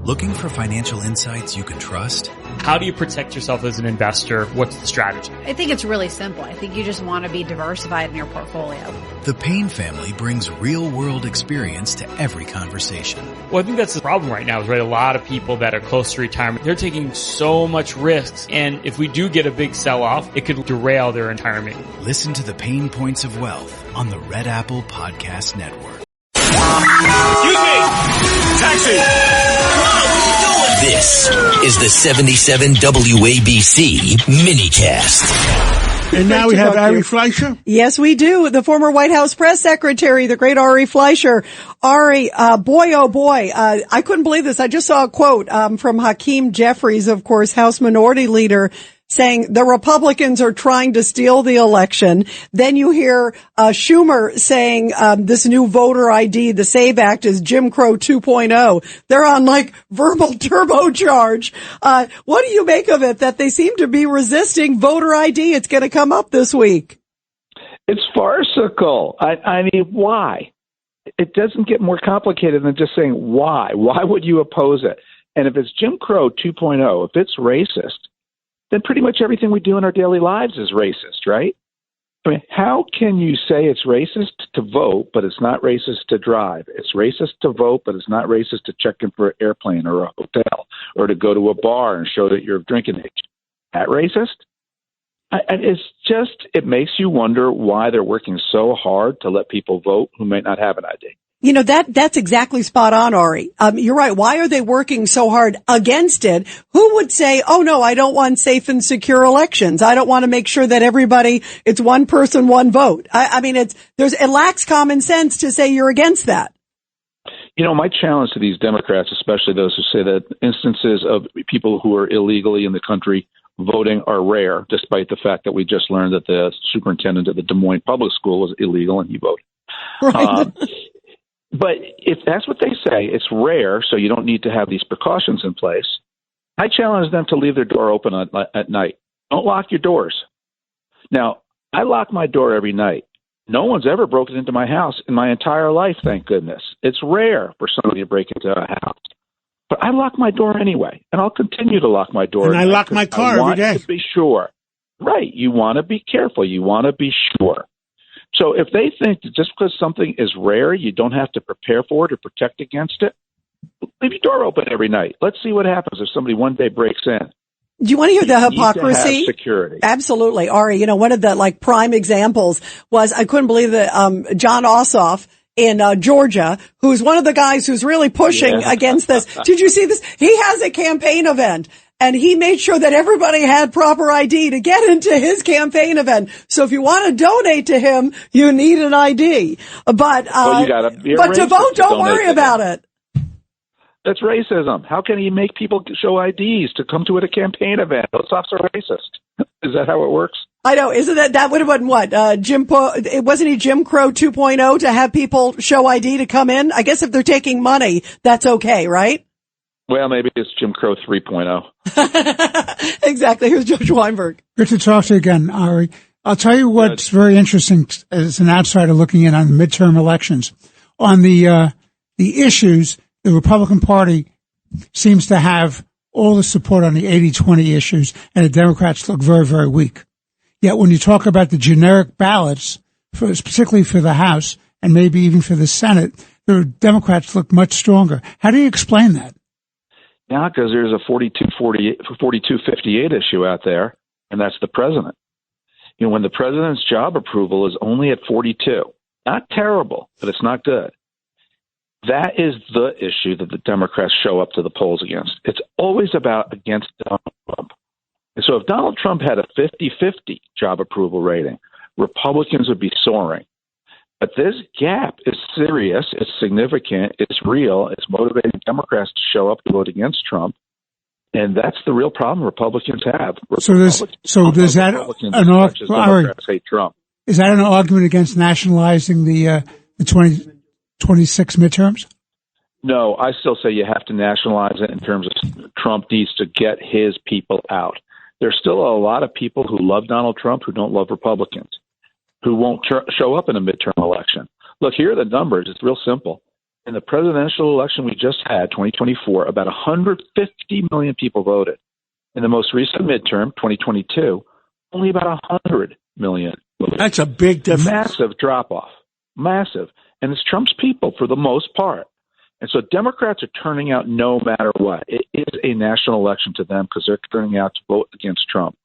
Looking for financial insights you can trust? How do you protect yourself as an investor? What's the strategy? I think it's really simple. I think you just want to be diversified in your portfolio. The Payne family brings real-world experience to every conversation. Well, I think that's the problem right now is, right, a lot of people that are close to retirement, they're taking so much risks. And if we do get a big sell-off, it could derail their retirement. Listen to the Pain Points of Wealth on the Red Apple Podcast Network. Excuse me! Taxi! This is the 77 WABC minicast. And now we have Ari Fleischer. Yes, we do. The former White House press secretary, the great Ari Fleischer. Ari, boy, oh boy, I couldn't believe this. I just saw a quote from Hakeem Jeffries, of course, House Minority Leader, saying the Republicans are trying to steal the election. Then you hear Schumer saying this new voter ID, the SAVE Act, is Jim Crow 2.0. They're on like verbal turbocharge. What do you make of it that they seem to be resisting voter ID? It's going to come up this week. It's farcical. I mean, why? It doesn't get more complicated than just saying why. Why would you oppose it? And if it's Jim Crow 2.0, if it's racist, then pretty much everything we do in our daily lives is racist, right? I mean, how can you say it's racist to vote, but it's not racist to drive? It's racist to vote, but it's not racist to check in for an airplane or a hotel or to go to a bar and show that you're of drinking age. That racist? And it's just, it makes you wonder why they're working so hard to let people vote who might not have an ID. You know, that's exactly spot on, Ari. You're right. Why are they working so hard against it? Who would say, oh no, I don't want safe and secure elections. I don't want to make sure that everybody, it's one person, one vote. I mean, it lacks common sense to say you're against that. You know, my challenge to these Democrats, especially those who say that instances of people who are illegally in the country voting are rare, despite the fact that we just learned that the superintendent of the Des Moines Public School was illegal and he voted. Right. But if that's what they say, it's rare, so you don't need to have these precautions in place. I challenge them to leave their door open at night. Don't lock your doors. Now, I lock my door every night. No one's ever broken into my house in my entire life, thank goodness. It's rare for somebody to break into a house. But I lock my door anyway, and I'll continue to lock my door. And I lock my car every day. I want to be sure. Right. You want to be careful. You want to be sure. So if they think that just because something is rare, you don't have to prepare for it or protect against it, leave your door open every night. Let's see what happens if somebody one day breaks in. Do you want to hear the hypocrisy? Need to have security. Absolutely, Ari. You know, one of the prime examples was, I couldn't believe that John Ossoff in Georgia, who's one of the guys who's really pushing against this. Did you see this? He has a campaign event. And he made sure that everybody had proper ID to get into his campaign event. So if you want to donate to him, you need an ID. But to vote, don't worry about it. That's racism. How can he make people show IDs to come to a campaign event? Those are racist. Is that how it works? I know. Isn't that would have been what? Wasn't he Jim Crow 2.0 to have people show ID to come in? I guess if they're taking money, that's okay, right? Well, maybe it's Jim Crow 3.0. Exactly. Here's Judge Weinberg. Good to talk to you again, Ari. I'll tell you what's very interesting as an outsider looking in on the midterm elections. On the issues, the Republican Party seems to have all the support on the 80-20 issues, and the Democrats look very, very weak. Yet when you talk about the generic ballots, particularly for the House and maybe even for the Senate, the Democrats look much stronger. How do you explain that? Yeah, because there's a 42-58 issue out there, and that's the president. You know, when the president's job approval is only at 42, not terrible, but it's not good. That is the issue that the Democrats show up to the polls against. It's always against Donald Trump. And so if Donald Trump had a 50-50 job approval rating, Republicans would be soaring. But this gap is serious, it's significant, it's real, it's motivating Democrats to show up to vote against Trump. And that's the real problem Republicans have. Democrats hate Trump. Is that an argument against nationalizing the 2026 midterms? No, I still say you have to nationalize it in terms of Trump needs to get his people out. There's still a lot of people who love Donald Trump who don't love Republicans, who won't show up in a midterm election. Look, here are the numbers. It's real simple. In the presidential election we just had, 2024, about 150 million people voted. In the most recent midterm, 2022, only about 100 million. That's a big difference. Massive drop-off. Massive. And it's Trump's people for the most part. And so Democrats are turning out no matter what. It is a national election to them because they're turning out to vote against Trump.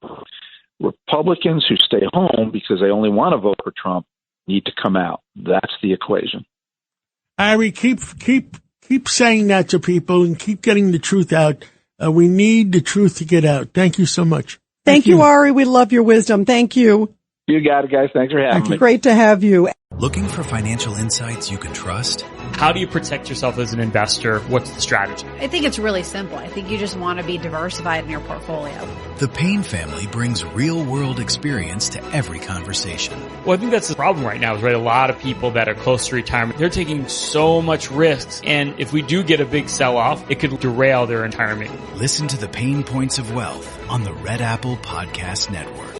Republicans who stay home because they only want to vote for Trump need to come out. That's the equation. Ari, keep saying that to people and keep getting the truth out. We need the truth to get out. Thank you so much. Thank you, Ari. We love your wisdom. Thank you. You got it, guys. Thanks for having me. Great to have you. Looking for financial insights you can trust? How do you protect yourself as an investor? What's the strategy? I think it's really simple. I think you just want to be diversified in your portfolio. The Payne family brings real-world experience to every conversation. Well, I think that's the problem right now is, right, a lot of people that are close to retirement, they're taking so much risks. And if we do get a big sell-off, it could derail their retirement. Listen to the Pain Points of Wealth on the Red Apple Podcast Network.